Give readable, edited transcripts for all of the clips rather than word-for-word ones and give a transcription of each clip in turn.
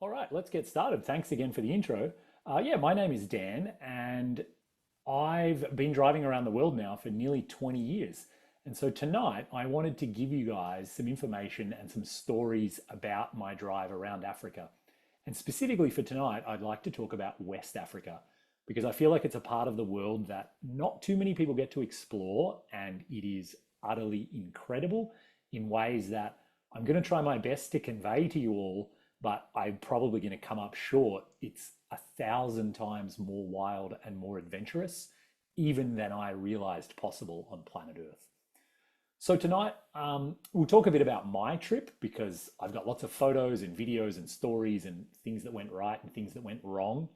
All right, let's get started. Thanks again for the intro. Yeah, my name is Dan, and I've been driving around the world now for nearly 20 years. And so tonight, I wanted to give you guys some information and some stories about my drive around Africa. And specifically for tonight, I'd like to talk about West Africa because I feel like it's a part of the world that not too many people get to explore, and it is utterly incredible in ways that I'm going to try my best to convey to you all, but I'm probably going to come up short. It's 1,000 times more wild and more adventurous, even than I realized possible on planet Earth. So tonight, we'll talk a bit about my trip because I've got lots of photos and videos and stories and things that went right and things that went wrong.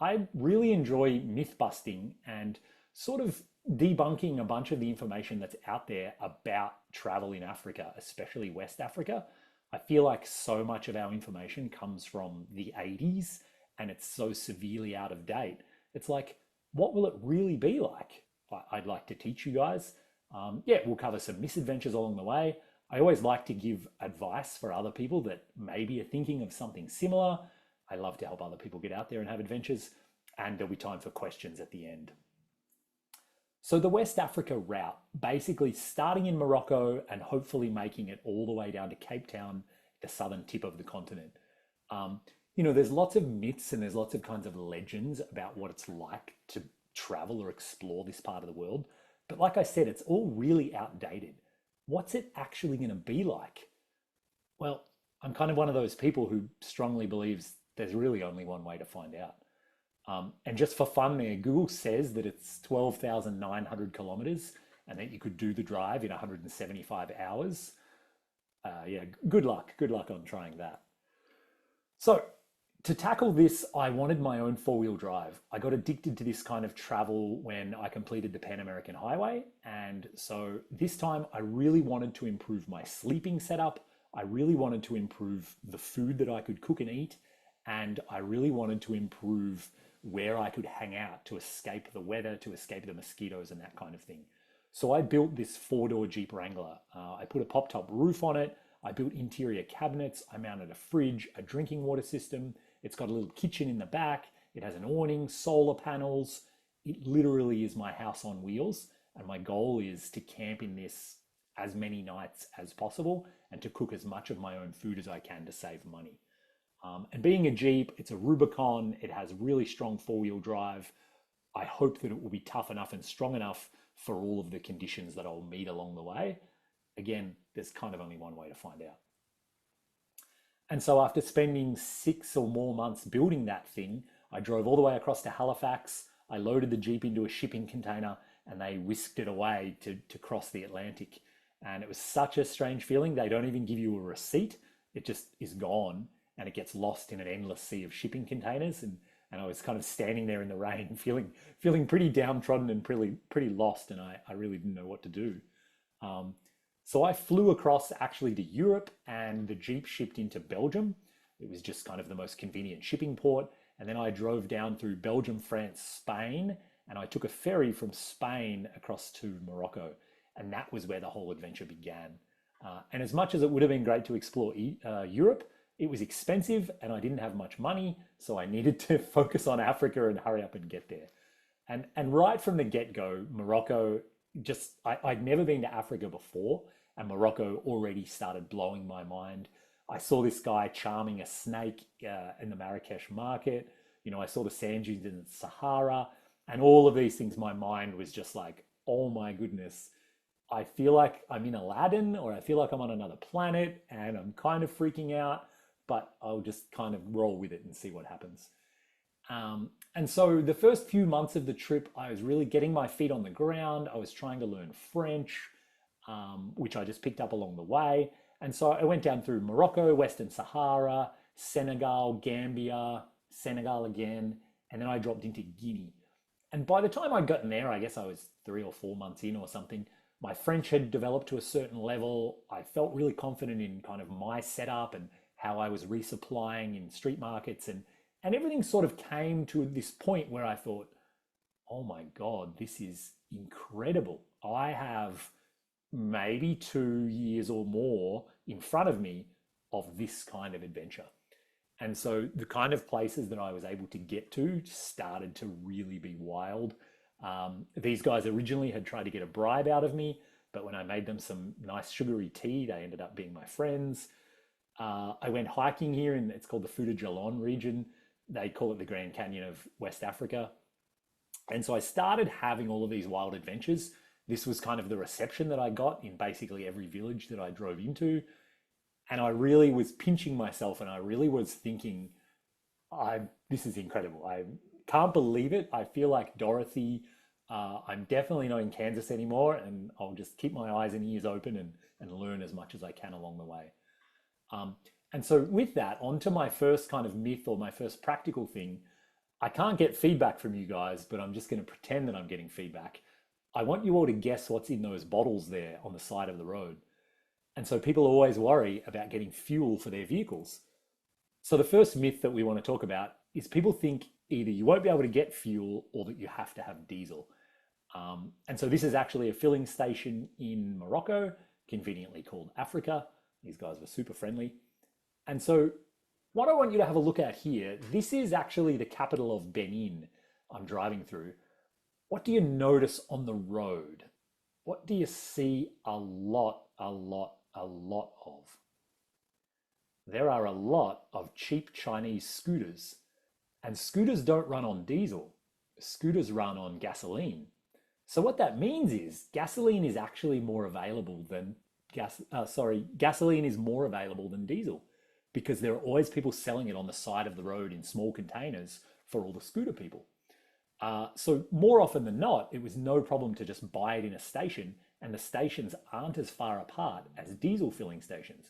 I really enjoy myth busting and sort of debunking a bunch of the information that's out there about travel in Africa, especially West Africa. I feel like so much of our information comes from the 80s and it's so severely out of date. It's like, what will it really be like? I'd like to teach you guys. Yeah, we'll cover some misadventures along the way. I always like to give advice for other people that maybe are thinking of something similar. I love to help other people get out there and have adventures. And there'll be time for questions at the end. So the West Africa route, basically starting in Morocco and hopefully making it all the way down to Cape Town, the southern tip of the continent. Um, there's lots of myths and there's lots of kinds of legends about what it's like to travel or explore this part of the world. But like I said, it's all really outdated. What's it actually going to be like? Well, I'm kind of one of those people who strongly believes there's really only one way to find out. And just for fun there, Google says that it's 12,900 kilometers and that you could do the drive in 175 hours. Yeah, good luck. Good luck on trying that. So to tackle this, I wanted my own four-wheel drive. I got addicted to this kind of travel when I completed the Pan American Highway. And so this time I really wanted to improve my sleeping setup. I really wanted to improve the food that I could cook and eat. And I really wanted to improve where I could hang out to escape the weather, to escape the mosquitoes and that kind of thing. So I built this four-door Jeep Wrangler. I put a pop-top roof on it. I built interior cabinets. I mounted a fridge, a drinking water system. It's got a little kitchen in the back. It has an awning, solar panels. It literally is my house on wheels. And my goal is to camp in this as many nights as possible and to cook as much of my own food as I can to save money. And being a Jeep, it's a Rubicon. It has really strong four-wheel drive. I hope that it will be tough enough and strong enough for all of the conditions that I'll meet along the way. Again, there's kind of only one way to find out. And so after spending 6 or more months building that thing, I drove all the way across to Halifax. I loaded the Jeep into a shipping container and they whisked it away to cross the Atlantic. And it was such a strange feeling. They don't even give you a receipt. It just is gone and it gets lost in an endless sea of shipping containers. And I was kind of standing there in the rain, feeling pretty downtrodden and pretty lost. And I really didn't know what to do. Um, so I flew across actually to Europe and the Jeep shipped into Belgium. It was just kind of the most convenient shipping port. And then I drove down through Belgium, France, Spain, and I took a ferry from Spain across to Morocco. And that was where the whole adventure began. And as much as it would have been great to explore Europe, it was expensive and I didn't have much money. So I needed to focus on Africa and hurry up and get there. And right from the get-go, Morocco, I'd never been to Africa before, and Morocco already started blowing my mind. I saw this guy charming a snake in the Marrakesh market. I saw the sand dunes in the Sahara, and all of these things, my mind was just like, oh my goodness, I feel like I'm in Aladdin, or I feel like I'm on another planet, and I'm kind of freaking out, but I'll just kind of roll with it and see what happens. And so the first few months of the trip, I was really getting my feet on the ground. I was trying to learn French, which I just picked up along the way. And so I went down through Morocco, Western Sahara, Senegal, Gambia, Senegal again, and then I dropped into Guinea. And by the time I'd gotten there, I guess I was 3 or 4 months in or something, my French had developed to a certain level. I felt really confident in kind of my setup and how I was resupplying in street markets, and everything sort of came to this point where I thought, oh my God, this is incredible. I have maybe 2 years or more in front of me of this kind of adventure. And so the kind of places that I was able to get to started to really be wild. These guys originally had tried to get a bribe out of me, but when I made them some nice sugary tea, they ended up being my friends. I went hiking here, and it's called the Futa Jalon region. They call it the Grand Canyon of West Africa. And so I started having all of these wild adventures. This was kind of the reception that I got in basically every village that I drove into. And I really was pinching myself, and I really was thinking, this is incredible. I can't believe it. I feel like Dorothy. I'm definitely not in Kansas anymore, and I'll just keep my eyes and ears open and learn as much as I can along the way. And so with that, onto my first kind of myth or my first practical thing. I can't get feedback from you guys, but I'm just going to pretend that I'm getting feedback. I want you all to guess what's in those bottles there on the side of the road. And so people always worry about getting fuel for their vehicles. So the first myth that we want to talk about is people think either you won't be able to get fuel or that you have to have diesel. And so this is actually a filling station in Morocco, conveniently called Africa. These guys were super friendly. And so what I want you to have a look at here, this is actually the capital of Benin I'm driving through. What do you notice on the road? What do you see a lot of? There are a lot of cheap Chinese scooters, and scooters don't run on diesel. Scooters run on gasoline. So what that means is gasoline is actually more available than gasoline is more available than diesel, because there are always people selling it on the side of the road in small containers for all the scooter people. So more often than not, it was no problem to just buy it in a station, and the stations aren't as far apart as diesel filling stations,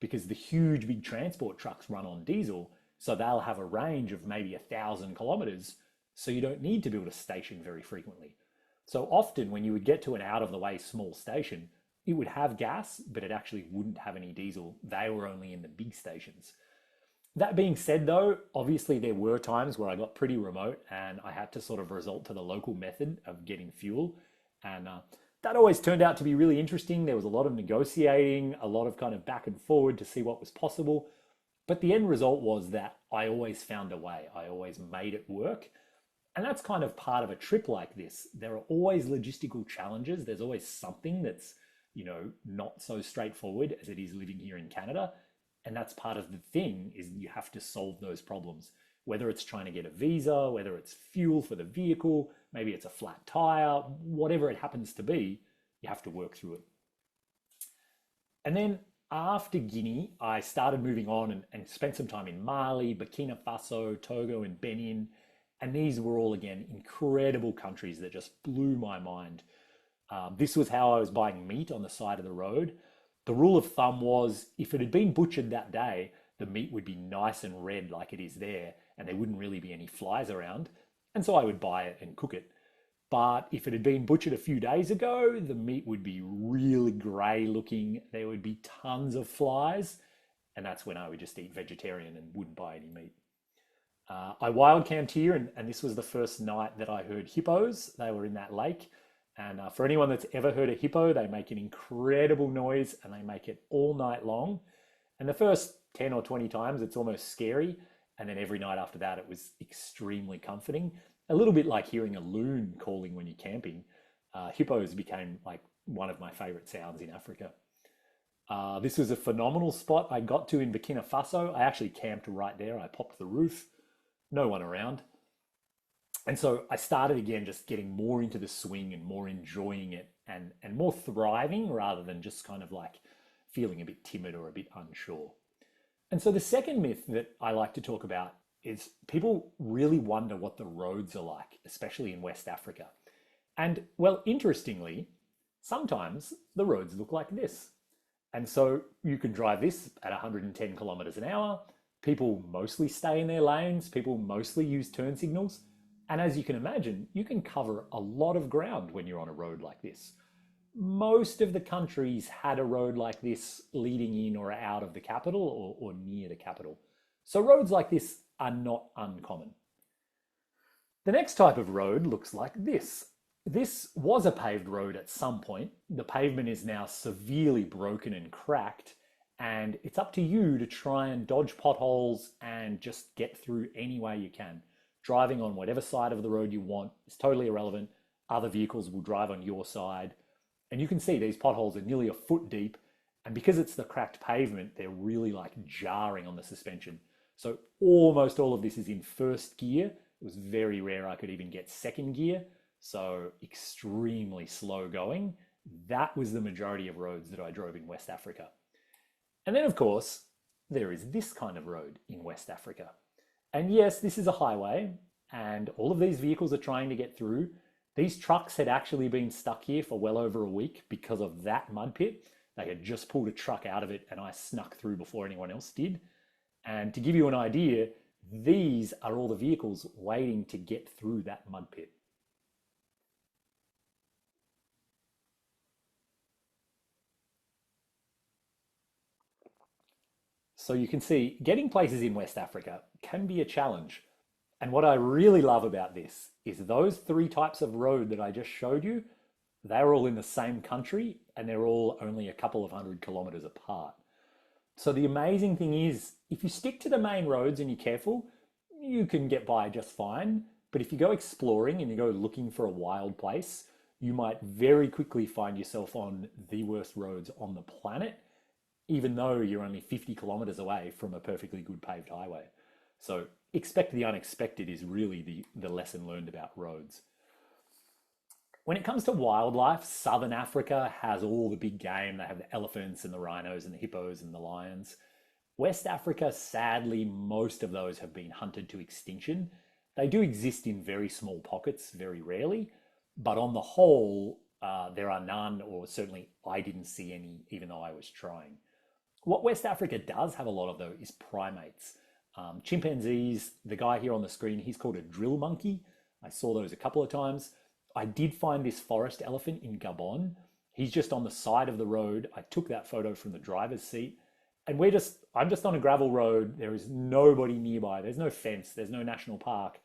because the huge big transport trucks run on diesel, so they'll have a range of maybe 1,000 kilometers, so you don't need to build a station very frequently. So often when you would get to an out of the way small station, it would have gas, but it actually wouldn't have any diesel. They were only in the big stations. That being said though, obviously there were times where I got pretty remote and I had to sort of resort to the local method of getting fuel. And that always turned out to be really interesting. There was a lot of negotiating, a lot of kind of back and forward to see what was possible. But the end result was that I always found a way. I always made it work. And that's kind of part of a trip like this. There are always logistical challenges. There's always something that's, not so straightforward as it is living here in Canada. And that's part of the thing, is you have to solve those problems. Whether it's trying to get a visa, whether it's fuel for the vehicle, maybe it's a flat tire, whatever it happens to be, you have to work through it. And then after Guinea, I started moving on and spent some time in Mali, Burkina Faso, Togo, and Benin. And these were all, again, incredible countries that just blew my mind. This was how I was buying meat on the side of the road. The rule of thumb was, if it had been butchered that day, the meat would be nice and red like it is there, and there wouldn't really be any flies around. And so I would buy it and cook it. But if it had been butchered a few days ago, the meat would be really grey looking. There would be tons of flies. And that's when I would just eat vegetarian and wouldn't buy any meat. I wild camped here, and this was the first night that I heard hippos. They were in that lake. And for anyone that's ever heard a hippo, they make an incredible noise, and they make it all night long. And the first 10 or 20 times, it's almost scary. And then every night after that, it was extremely comforting. A little bit like hearing a loon calling when you're camping. Hippos became like one of my favorite sounds in Africa. This was a phenomenal spot I got to in Burkina Faso. I actually camped right there. I popped the roof, no one around. And so I started again just getting more into the swing and more enjoying it and more thriving rather than just kind of like feeling a bit timid or a bit unsure. And so the second myth that I like to talk about is people really wonder what the roads are like, especially in West Africa. And well, interestingly, sometimes the roads look like this. And so you can drive this at 110 kilometers an hour. People mostly stay in their lanes. People mostly use turn signals. And as you can imagine, you can cover a lot of ground when you're on a road like this. Most of the countries had a road like this leading in or out of the capital or near the capital. So roads like this are not uncommon. The next type of road looks like this. This was a paved road at some point. The pavement is now severely broken and cracked, And it's up to you to try and dodge potholes and just get through any way you can. Driving on whatever side of the road you want is totally irrelevant. Other vehicles will drive on your side. And you can see these potholes are nearly a foot deep. And because it's the cracked pavement, they're really like jarring on the suspension. So almost all of this is in first gear. It was very rare I could even get second gear. So extremely slow going. That was the majority of roads that I drove in West Africa. And then, of course, there is this kind of road in West Africa. And yes, this is a highway, and all of these vehicles are trying to get through. These trucks had actually been stuck here for well over a week because of that mud pit. They had just pulled a truck out of it, and I snuck through before anyone else did. And to give you an idea, these are all the vehicles waiting to get through that mud pit. So you can see getting places in West Africa can be a challenge. And what I really love about this is those three types of road that I just showed you, they're all in the same country and they're all only a couple of 100 kilometers apart. So the amazing thing is, if you stick to the main roads and you're careful, you can get by just fine. But if you go exploring and you go looking for a wild place, you might very quickly find yourself on the worst roads on the planet, even though you're only 50 kilometers away from a perfectly good paved highway. So expect the unexpected is really the lesson learned about roads. When it comes to wildlife, Southern Africa has all the big game. They have the elephants and the rhinos and the hippos and the lions. West Africa, sadly, most of those have been hunted to extinction. They do exist in very small pockets, very rarely, but on the whole, there are none, or certainly I didn't see any, even though I was trying. What West Africa does have a lot of, though, is primates. Chimpanzees, the guy here on the screen, he's called a drill monkey. I saw those a couple of times. I did find this forest elephant in Gabon. He's just on the side of the road. I took that photo from the driver's seat. And I'm just on a gravel road. There is nobody nearby. There's no fence. There's no national park.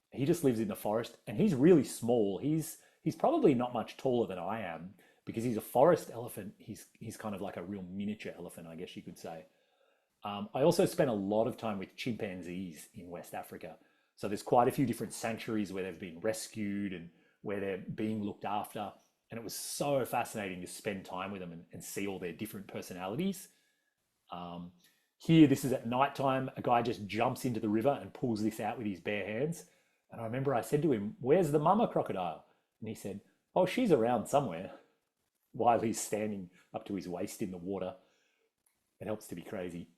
He just lives in the forest and he's really small. He's probably not much taller than I am because he's a forest elephant. He's kind of like a real miniature elephant, I guess you could say. I also spent a lot of time with chimpanzees in West Africa. So there's quite a few different sanctuaries where they've been rescued and where they're being looked after. And it was so fascinating to spend time with them and see all their different personalities. Here, this is at nighttime. A guy just jumps into the river and pulls this out with his bare hands. And I remember I said to him, "Where's the mama crocodile?" And he said, "Oh, she's around somewhere," while he's standing up to his waist in the water. It helps to be crazy.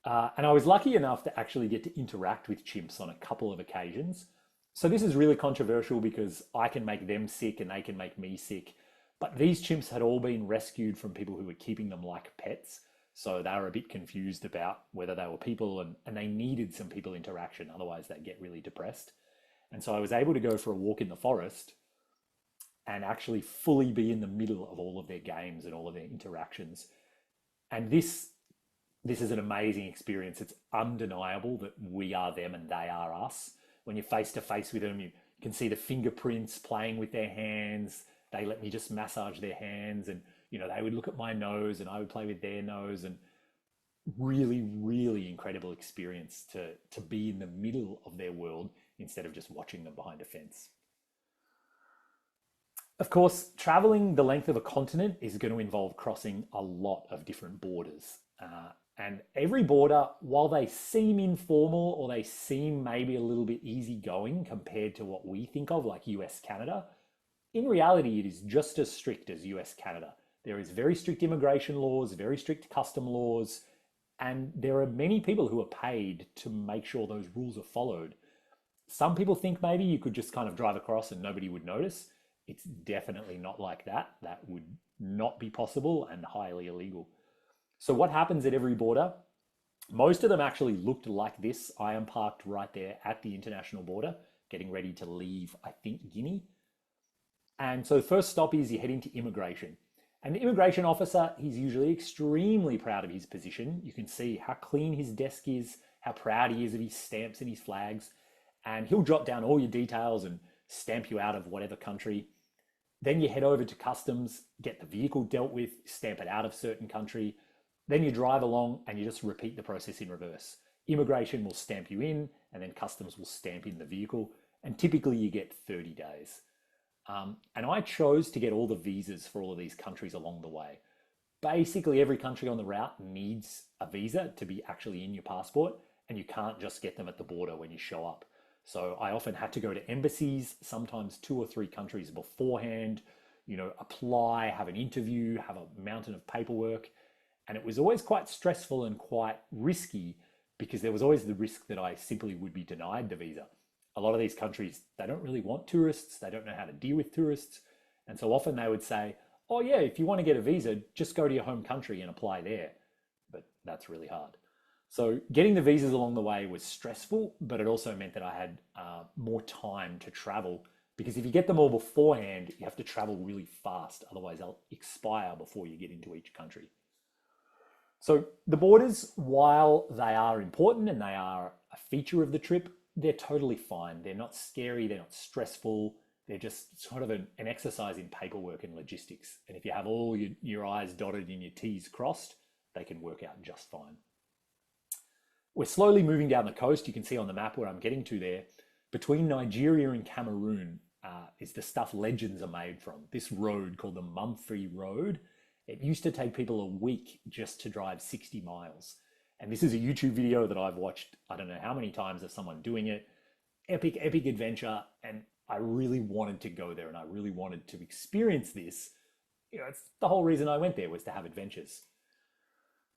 And I was lucky enough to actually get to interact with chimps on a couple of occasions. So this is really controversial because I can make them sick and they can make me sick. But these chimps had all been rescued from people who were keeping them like pets. So they were a bit confused about whether they were people and they needed some people interaction. Otherwise they'd get really depressed. And so I was able to go for a walk in the forest and actually fully be in the middle of all of their games and all of their interactions. And this is an amazing experience. It's undeniable that we are them and they are us. When you're face to face with them, you can see the fingerprints playing with their hands. They let me just massage their hands and, they would look at my nose and I would play with their nose, and really, really incredible experience to be in the middle of their world instead of just watching them behind a fence. Of course, traveling the length of a continent is going to involve crossing a lot of different borders. And every border, while they seem informal or they seem maybe a little bit easygoing compared to what we think of, like US Canada, in reality, it is just as strict as US Canada. There is very strict immigration laws, very strict custom laws, and there are many people who are paid to make sure those rules are followed. Some people think maybe you could just kind of drive across and nobody would notice. It's definitely not like that. That would not be possible and highly illegal. So what happens at every border? Most of them actually looked like this. I am parked right there at the international border, getting ready to leave, I think, Guinea. And so the first stop is you head into immigration. And the immigration officer, he's usually extremely proud of his position. You can see how clean his desk is, how proud he is of his stamps and his flags. And he'll jot down all your details and stamp you out of whatever country. Then you head over to customs, get the vehicle dealt with, stamp it out of certain country. Then you drive along and you just repeat the process in reverse. Immigration will stamp you in, and then customs will stamp in the vehicle. And typically you get 30 days. And I chose to get all the visas for all of these countries along the way. Basically, every country on the route needs a visa to be actually in your passport, and you can't just get them at the border when you show up. So I often had to go to embassies, sometimes 2 or 3 countries beforehand, apply, have an interview, have a mountain of paperwork. And it was always quite stressful and quite risky because there was always the risk that I simply would be denied the visa. A lot of these countries, they don't really want tourists. They don't know how to deal with tourists. And so often they would say, oh yeah, if you want to get a visa, just go to your home country and apply there. But that's really hard. So getting the visas along the way was stressful, but it also meant that I had more time to travel, because if you get them all beforehand, you have to travel really fast. Otherwise they'll expire before you get into each country. So the borders, while they are important and they are a feature of the trip, they're totally fine. They're not scary. They're not stressful. They're just sort of an exercise in paperwork and logistics. And if you have all your I's dotted and your T's crossed, they can work out just fine. We're slowly moving down the coast. You can see on the map where I'm getting to there. Between Nigeria and Cameroon is the stuff legends are made from. This road called the Mumphrey Road. It used to take people a week just to drive 60 miles. And this is a YouTube video that I've watched, I don't know how many times, of someone doing it. Epic, epic adventure. And I really wanted to go there and I really wanted to experience this. It's the whole reason I went there, was to have adventures.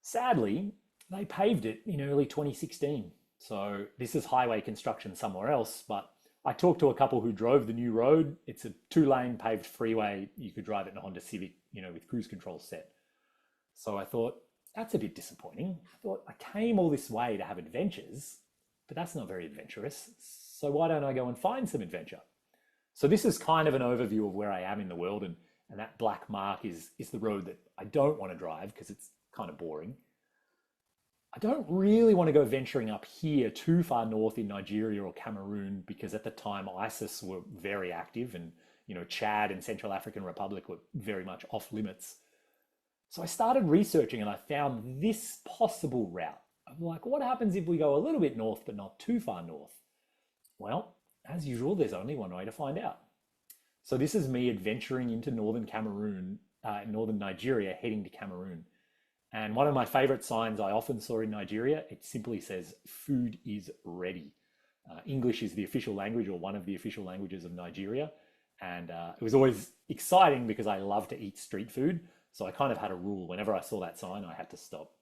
Sadly, they paved it in early 2016. So this is highway construction somewhere else, but I talked to a couple who drove the new road. It's a 2-lane paved freeway. You could drive it in a Honda Civic, with cruise control set. So I thought, that's a bit disappointing. I thought, I came all this way to have adventures, but that's not very adventurous. So why don't I go and find some adventure? So this is kind of an overview of where I am in the world. And that black mark is the road that I don't want to drive because it's kind of boring. I don't really want to go venturing up here too far north in Nigeria or Cameroon, because at the time ISIS were very active, and Chad and Central African Republic were very much off limits. So I started researching and I found this possible route. I'm like, what happens if we go a little bit north but not too far north? Well, as usual, there's only one way to find out. So this is me adventuring into northern Cameroon, northern Nigeria, heading to Cameroon. And one of my favorite signs I often saw in Nigeria, it simply says, food is ready. English is the official language, or one of the official languages of Nigeria. And it was always exciting because I love to eat street food. So I kind of had a rule. Whenever I saw that sign, I had to stop.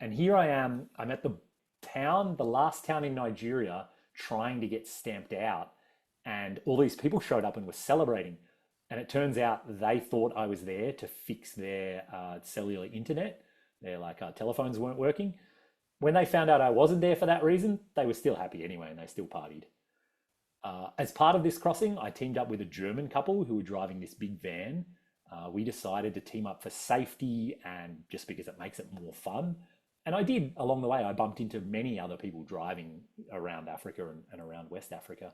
And here I am. I'm at the last town in Nigeria, trying to get stamped out. And all these people showed up and were celebrating. And it turns out they thought I was there to fix their cellular internet. Their telephones weren't working. When they found out I wasn't there for that reason, they were still happy anyway, and they still partied. As part of this crossing, I teamed up with a German couple who were driving this big van. We decided to team up for safety and just because it makes it more fun. And I did. Along the way, I bumped into many other people driving around Africa and around West Africa.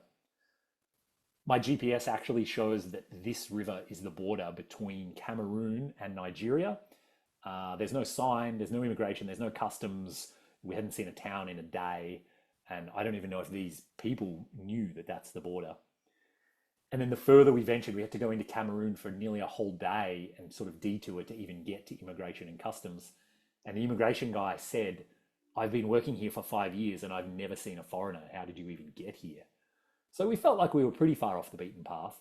My GPS actually shows that this river is the border between Cameroon and Nigeria. There's no sign, there's no immigration, there's no customs. We hadn't seen a town in a day. And I don't even know if these people knew that that's the border. And then the further we ventured, we had to go into Cameroon for nearly a whole day and sort of detour to even get to immigration and customs. And the immigration guy said, I've been working here for 5 years and I've never seen a foreigner. How did you even get here? So we felt like we were pretty far off the beaten path.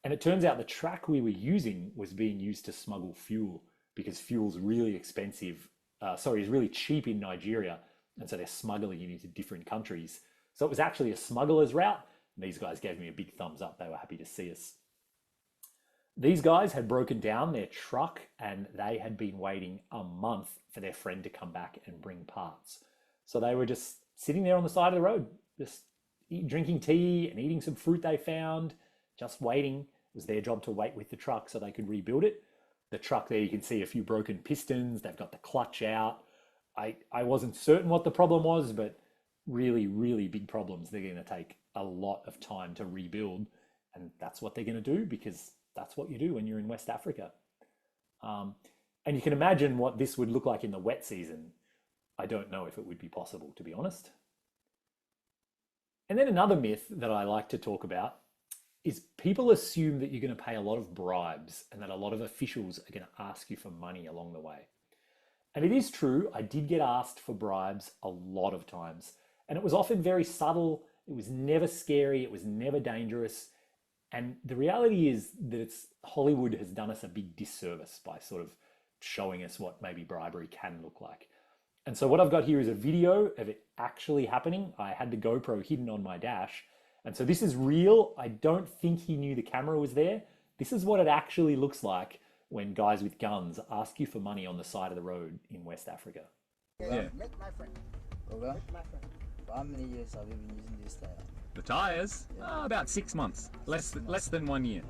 And it turns out the track we were using was being used to smuggle fuel, because fuel's really expensive, is really cheap in Nigeria. And so they're smuggling it into different countries. So it was actually a smuggler's route. And these guys gave me a big thumbs up. They were happy to see us. These guys had broken down their truck and they had been waiting a month for their friend to come back and bring parts. So they were just sitting there on the side of the road, just drinking tea and eating some fruit they found, just waiting. It was their job to wait with the truck so they could rebuild it. The truck there, you can see a few broken pistons. They've got the clutch out. I wasn't certain what the problem was, but really, really big problems. They're going to take a lot of time to rebuild. And that's what they're going to do, because that's what you do when you're in West Africa. And you can imagine what this would look like in the wet season. I don't know if it would be possible, to be honest. And then another myth that I like to talk about is people assume that you're going to pay a lot of bribes and that a lot of officials are going to ask you for money along the way. And it is true, I did get asked for bribes a lot of times. And it was often very subtle, it was never scary, it was never dangerous. And the reality is that Hollywood has done us a big disservice by sort of showing us what maybe bribery can look like. And so what I've got here is a video of it actually happening. I had the GoPro hidden on my dash. And so this is real. I don't think he knew the camera was there. This is what it actually looks like when guys with guns ask you for money on the side of the road in West Africa. Yeah. Meet my friend. Okay. Meet my friend. For how many years have you been using this tire? The tyres? Yeah. About 6 months. Less than 1 year.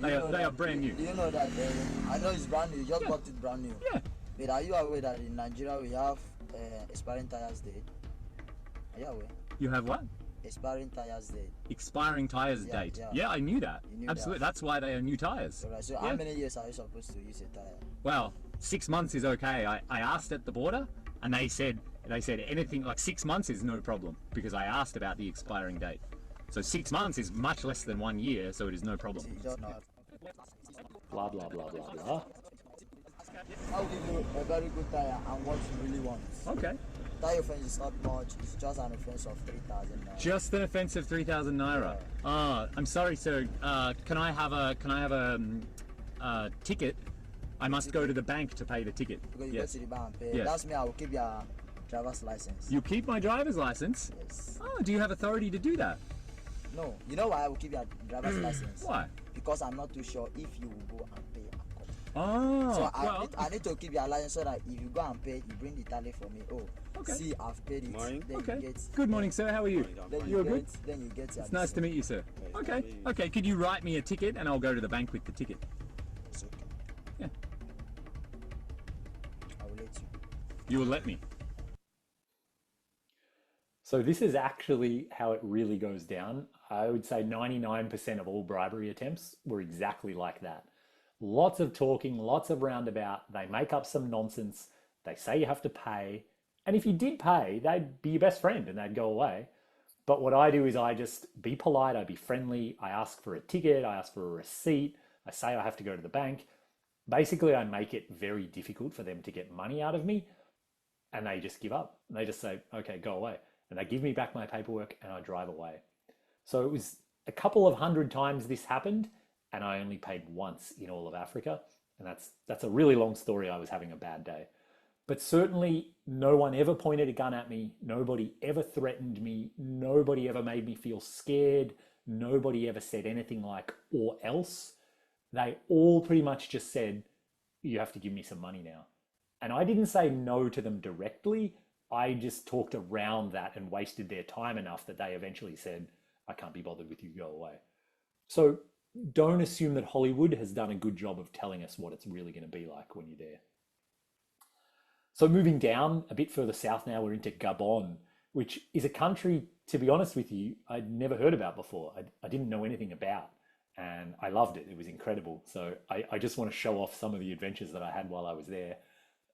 They are brand new. Do you know that I know it's brand new, you just Yeah. bought it brand new. Yeah. But are you aware that in Nigeria we have expiring tires day? Are you aware? You have what? Expiring tires day. Expiring tyres Yeah, date. yeah. Yeah, I knew that. You knew Absolutely. that. That's why they are new tyres. Alright, so Yeah. how many years are you supposed to use a tire? Well, 6 months is okay. I asked at the border and they said anything like 6 months is no problem because I asked about the expiring date. So 6 months is much less than 1 year, so it is no problem. So you just know. Blah, blah, blah, blah, blah. I'll give you a very good tire and what you really want. Okay. Tire offense is not much, it's just an offense of 3,000 naira. Just an offence of 3,000 naira. Ah, I'm sorry, sir. Can I have a ticket? I must go to the bank to pay the ticket. Because you Yes. go to the bank and pay. Yes. That's me, I will keep your driver's license. You keep my driver's license? Yes. Oh, do you have authority to do that? No, you know why I will keep your driver's license? Why? Because I'm not too sure if you will go and pay a court. Oh, So well, I need to keep your license so that if you go and pay, you bring the tally for me. Oh, Okay. see, I've paid it. Morning. Then okay. you get. Good morning, sir. How are you? Then You're you good? get. Then you get your. It's nice to meet you, sir. Okay. Okay. Could you write me a ticket and I'll go to the bank with the ticket? It's okay. Yeah. I will let you. You will let me. So this is actually how it really goes down. I would say 99% of all bribery attempts were exactly like that. Lots of talking, lots of roundabout. They make up some nonsense. They say you have to pay. And if you did pay, they'd be your best friend and they'd go away. But what I do is I just be polite, I be friendly, I ask for a ticket, I ask for a receipt, I say I have to go to the bank. Basically, I make it very difficult for them to get money out of me and they just give up. They just say, okay, go away. And they give me back my paperwork and I drive away. So it was a couple of hundred times this happened and I only paid once in all of Africa. And that's a really long story. I was having a bad day. But certainly no one ever pointed a gun at me. Nobody ever threatened me. Nobody ever made me feel scared. Nobody ever said anything like, or else. They all pretty much just said, you have to give me some money now. And I didn't say no to them directly. I just talked around that and wasted their time enough that they eventually said, I can't be bothered with you, go away. So don't assume that Hollywood has done a good job of telling us what it's really going to be like when you're there. So moving down a bit further south now, we're into Gabon, which is a country, to be honest with you, I'd never heard about before. I didn't know anything about, and I loved it. It was incredible. So I just want to show off some of the adventures that I had while I was there.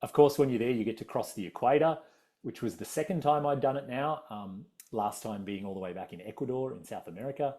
Of course, when you're there, you get to cross the equator, which was the second time I'd done it now, last time being all the way back in Ecuador in South America.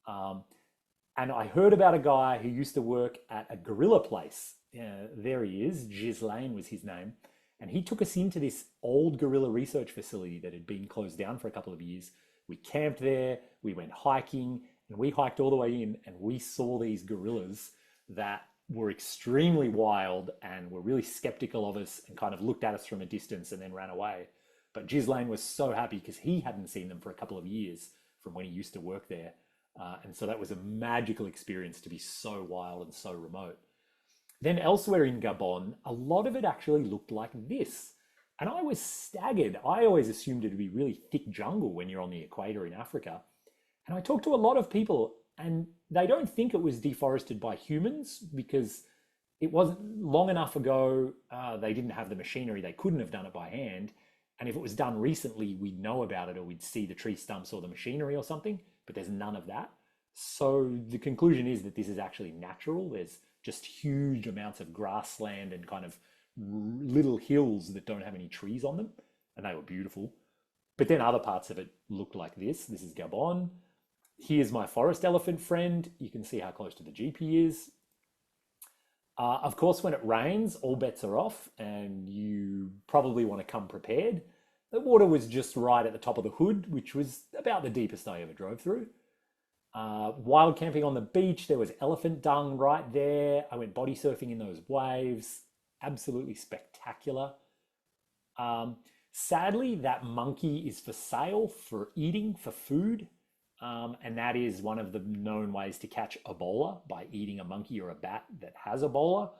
And I heard about a guy who used to work at a gorilla place. There he is, Ghislaine was his name. And he took us into this old gorilla research facility that had been closed down for a couple of years. We camped there, we went hiking, and we hiked all the way in and we saw these gorillas that were extremely wild and were really skeptical of us and kind of looked at us from a distance and then ran away. But Ghislaine was so happy because he hadn't seen them for a couple of years from when he used to work there. And so that was a magical experience to be so wild and so remote. Then elsewhere in Gabon, a lot of it actually looked like this. And I was staggered. I always assumed it would be really thick jungle when you're on the equator in Africa. And I talked to a lot of people and they don't think it was deforested by humans because it wasn't long enough ago. They didn't have the machinery. They couldn't have done it by hand. And if it was done recently, we'd know about it or we'd see the tree stumps or the machinery or something, but there's none of that. So the conclusion is that this is actually natural. There's just huge amounts of grassland and kind of little hills that don't have any trees on them. And they were beautiful. But then other parts of it looked like this. This is Gabon. Here's my forest elephant friend. You can see how close to the Jeep he is. Of course, when it rains, all bets are off and you probably want to come prepared. The water was just right at the top of the hood, which was about the deepest I ever drove through. Wild camping on the beach, there was elephant dung right there. I went body surfing in those waves. Absolutely spectacular. Sadly, that monkey is for sale for eating, for food. And that is one of the known ways to catch Ebola, by eating a monkey or a bat that has Ebola.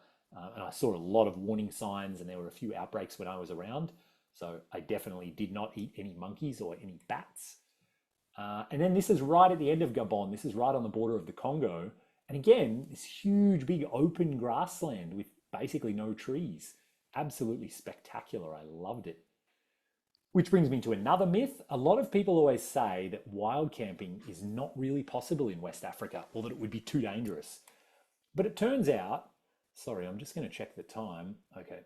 And I saw a lot of warning signs and there were a few outbreaks when I was around. So I definitely did not eat any monkeys or any bats. And then this is right at the end of Gabon. This is right on the border of the Congo. And again, this huge, big open grassland with basically no trees. Absolutely spectacular. I loved it. Which brings me to another myth. A lot of people always say that wild camping is not really possible in West Africa, or that it would be too dangerous. But it turns out, sorry, I'm just going to check the time. Okay.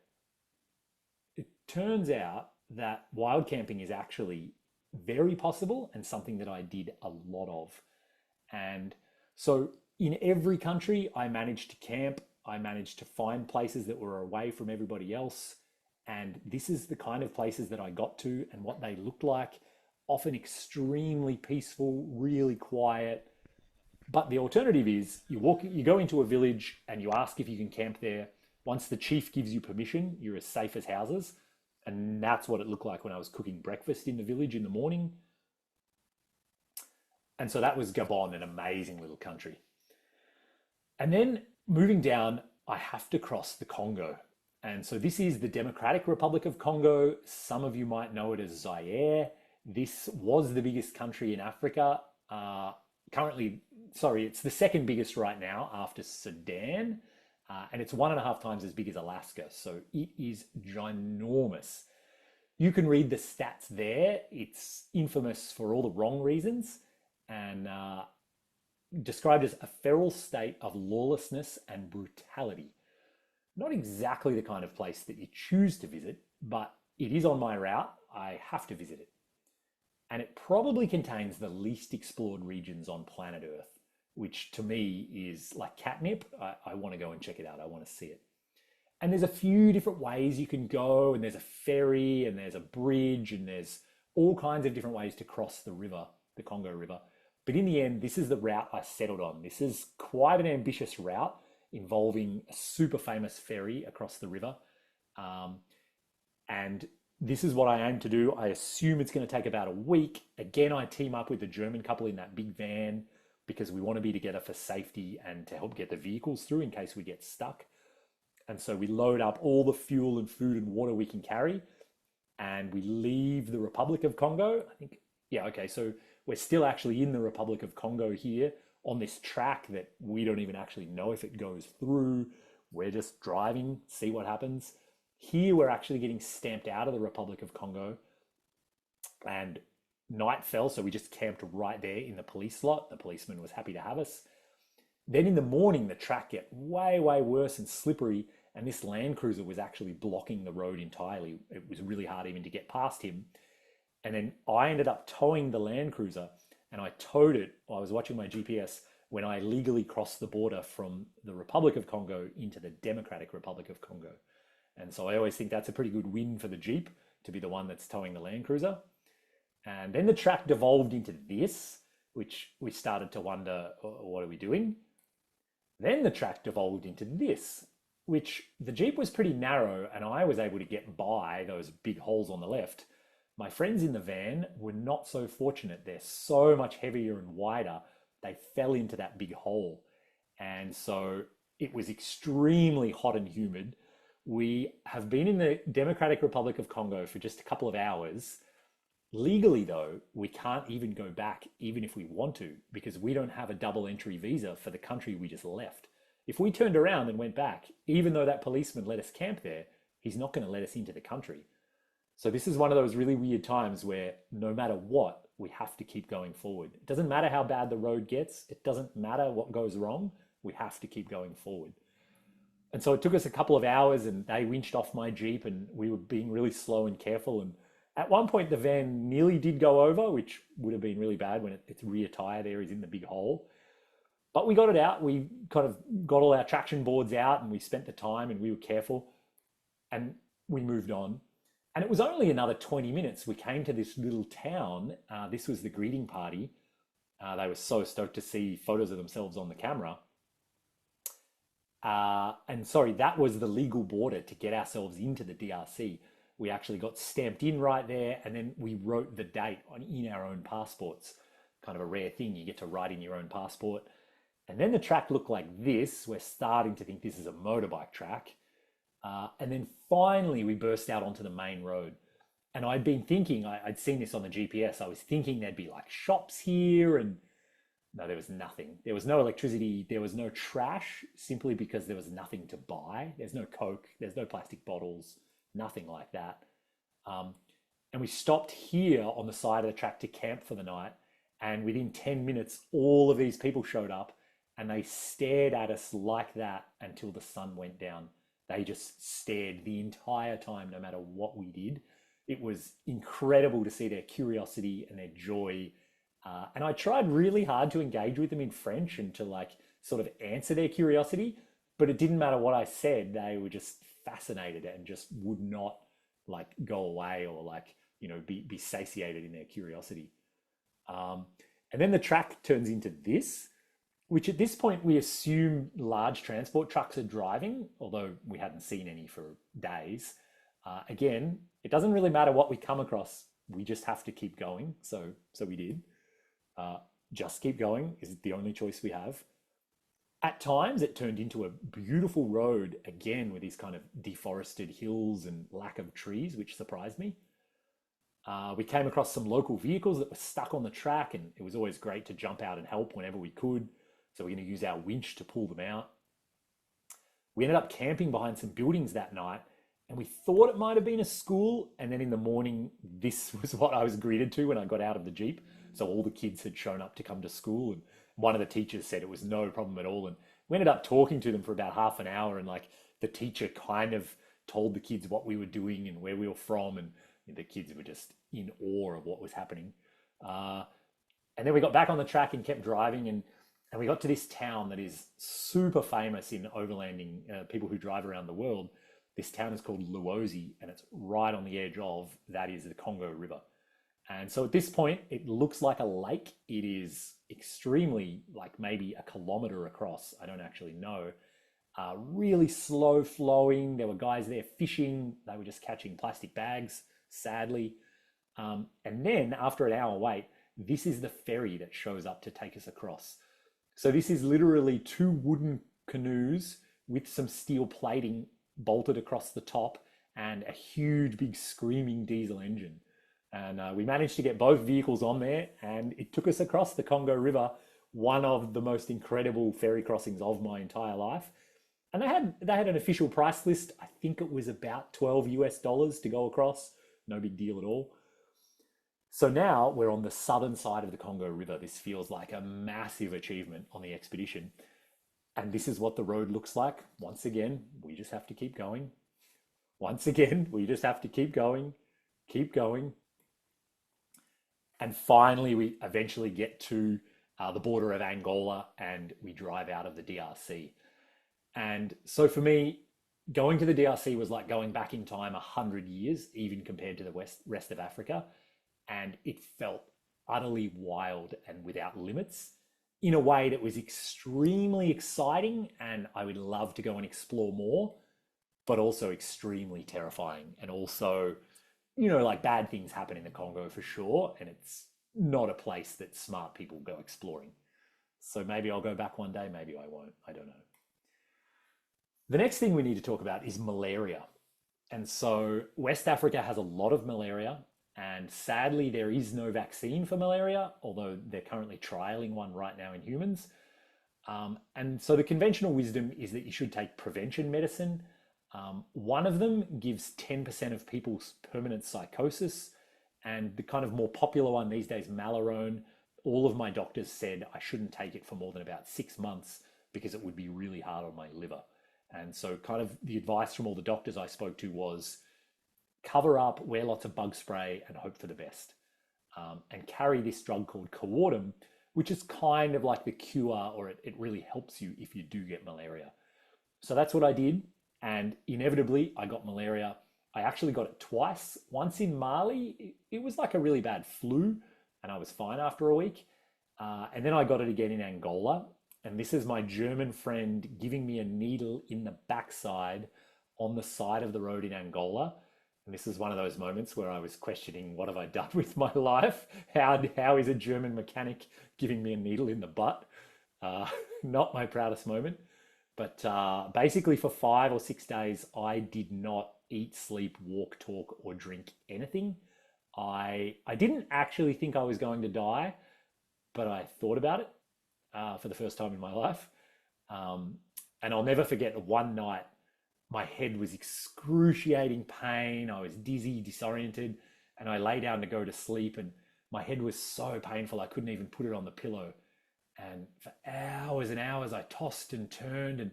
It turns out that wild camping is actually very possible and something that I did a lot of. And so in every country, I managed to camp. I managed to find places that were away from everybody else. And this is the kind of places that I got to and what they looked like. Often extremely peaceful, really quiet. But the alternative is you go into a village and you ask if you can camp there. Once the chief gives you permission, you're as safe as houses. And that's what it looked like when I was cooking breakfast in the village in the morning. And so that was Gabon, an amazing little country. And then moving down, I have to cross the Congo. And so this is the Democratic Republic of Congo. Some of you might know it as Zaire. This was the biggest country in Africa. It's the second biggest right now after Sudan. And it's 1.5 times as big as Alaska. So it is ginormous. You can read the stats there. It's infamous for all the wrong reasons and described as a feral state of lawlessness and brutality. Not exactly the kind of place that you choose to visit, but it is on my route. I have to visit it. And it probably contains the least explored regions on planet Earth, which to me is like catnip. I want to go and check it out. I want to see it. And there's a few different ways you can go, and there's a ferry, and there's a bridge, and there's all kinds of different ways to cross the river, the Congo River. But in the end, this is the route I settled on. This is quite an ambitious route, involving a super famous ferry across the river. And this is what I aim to do. I assume it's going to take about a week. Again, I team up with the German couple in that big van because we want to be together for safety and to help get the vehicles through in case we get stuck. And so we load up all the fuel and food and water we can carry and we leave the Republic of Congo. So we're still actually in the Republic of Congo here, on this track that we don't even actually know if it goes through. We're just driving, see what happens. Here we're actually getting stamped out of the Republic of Congo and night fell, so we just camped right there in the police lot. The policeman was happy to have us. Then in the morning, the track get way, way worse and slippery, and this Land Cruiser was actually blocking the road entirely. It was really hard even to get past him. And then I ended up towing the Land Cruiser, and I towed it. I was watching my GPS when I legally crossed the border from the Republic of Congo into the Democratic Republic of Congo. And so I always think that's a pretty good win for the Jeep to be the one that's towing the Land Cruiser. And then the track devolved into this, which we started to wonder, what are we doing? Then the track devolved into this, which the Jeep was pretty narrow and I was able to get by those big holes on the left. My friends in the van were not so fortunate. They're so much heavier and wider. They fell into that big hole. And so it was extremely hot and humid. We have been in the Democratic Republic of Congo for just a couple of hours. Legally, though, we can't even go back, even if we want to, because we don't have a double entry visa for the country we just left. If we turned around and went back, even though that policeman let us camp there, he's not going to let us into the country. So this is one of those really weird times where no matter what, we have to keep going forward. It doesn't matter how bad the road gets. It doesn't matter what goes wrong. We have to keep going forward. And so it took us a couple of hours and they winched off my Jeep and we were being really slow and careful. And at one point, the van nearly did go over, which would have been really bad when its rear tire there is in the big hole. But we got it out. We kind of got all our traction boards out and we spent the time and we were careful and we moved on. And it was only another 20 minutes. We came to this little town. This was the greeting party. They were so stoked to see photos of themselves on the camera. And sorry, that was the legal border to get ourselves into the DRC. We actually got stamped in right there, and then we wrote the date in our own passports. Kind of a rare thing, you get to write in your own passport. And then the track looked like this. We're starting to think this is a motorbike track. And then finally we burst out onto the main road. And I'd been thinking, I'd seen this on the GPS, I was thinking there'd be like shops here, and no, there was nothing. There was no electricity, there was no trash, simply because there was nothing to buy. There's no Coke, there's no plastic bottles, nothing like that. And we stopped here on the side of the track to camp for the night. And within 10 minutes, all of these people showed up and they stared at us like that until the sun went down. They just stared the entire time, no matter what we did. It was incredible to see their curiosity and their joy. And I tried really hard to engage with them in French and to like sort of answer their curiosity, but it didn't matter what I said. They were just fascinated and just would not like go away or like, you know, be satiated in their curiosity. And then the track turns into this, which at this point we assume large transport trucks are driving, although we hadn't seen any for days. Again, it doesn't really matter what we come across. We just have to keep going. So we did. Just keep going is the only choice we have. At times, it turned into a beautiful road, again, with these kind of deforested hills and lack of trees, which surprised me. We came across some local vehicles that were stuck on the track, and it was always great to jump out and help whenever we could. So we're going to use our winch to pull them out. We ended up camping behind some buildings that night, and we thought it might have been a school. And then in the morning, this was what I was greeted to when I got out of the Jeep. So all the kids had shown up to come to school, and one of the teachers said it was no problem at all. And we ended up talking to them for about half an hour, and like the teacher kind of told the kids what we were doing and where we were from, and the kids were just in awe of what was happening. And then we got back on the track and kept driving, and we got to this town that is super famous in overlanding, people who drive around the world. This town is called Luozi, and it's right on the edge of, that is the Congo River. And so at this point, it looks like a lake. It is extremely, like maybe a kilometer across. I don't actually know. Really slow flowing. There were guys there fishing. They were just catching plastic bags, sadly. And then after an hour wait, this is the ferry that shows up to take us across. So this is literally two wooden canoes with some steel plating bolted across the top and a huge, big screaming diesel engine. And we managed to get both vehicles on there, and it took us across the Congo River, one of the most incredible ferry crossings of my entire life. And they had an official price list. I think it was about $12 to go across. No big deal at all. So now we're on the southern side of the Congo River. This feels like a massive achievement on the expedition. And this is what the road looks like. Once again, we just have to keep going. Once again, we just have to keep going, keep going. And finally, we eventually get to the border of Angola, and we drive out of the DRC. And so for me, going to the DRC was like going back in time 100 years, even compared to the rest of Africa. And it felt utterly wild and without limits in a way that was extremely exciting. And I would love to go and explore more, but also extremely terrifying. And also, you know, like bad things happen in the Congo for sure. And it's not a place that smart people go exploring. So maybe I'll go back one day, maybe I won't, I don't know. The next thing we need to talk about is malaria. And so West Africa has a lot of malaria, and sadly there is no vaccine for malaria, although they're currently trialing one right now in humans. And so the conventional wisdom is that you should take prevention medicine. One of them gives 10% of people's permanent psychosis, and the kind of more popular one these days, Malarone, all of my doctors said I shouldn't take it for more than about 6 months because it would be really hard on my liver. And so kind of the advice from all the doctors I spoke to was cover up, wear lots of bug spray, and hope for the best. And carry this drug called coartem, which is kind of like the cure, or it really helps you if you do get malaria. So that's what I did. And inevitably, I got malaria. I actually got it twice. Once in Mali, it was like a really bad flu, and I was fine after a week. And then I got it again in Angola. And this is my German friend giving me a needle in the backside on the side of the road in Angola. And this is one of those moments where I was questioning, what have I done with my life? How is a German mechanic giving me a needle in the butt? Not my proudest moment. But basically for 5 or 6 days, I did not eat, sleep, walk, talk, or drink anything. I didn't actually think I was going to die, but I thought about it for the first time in my life. And I'll never forget one night, my head was excruciating pain. I was dizzy, disoriented, and I lay down to go to sleep, and my head was so painful I couldn't even put it on the pillow. And for hours and hours, I tossed and turned, and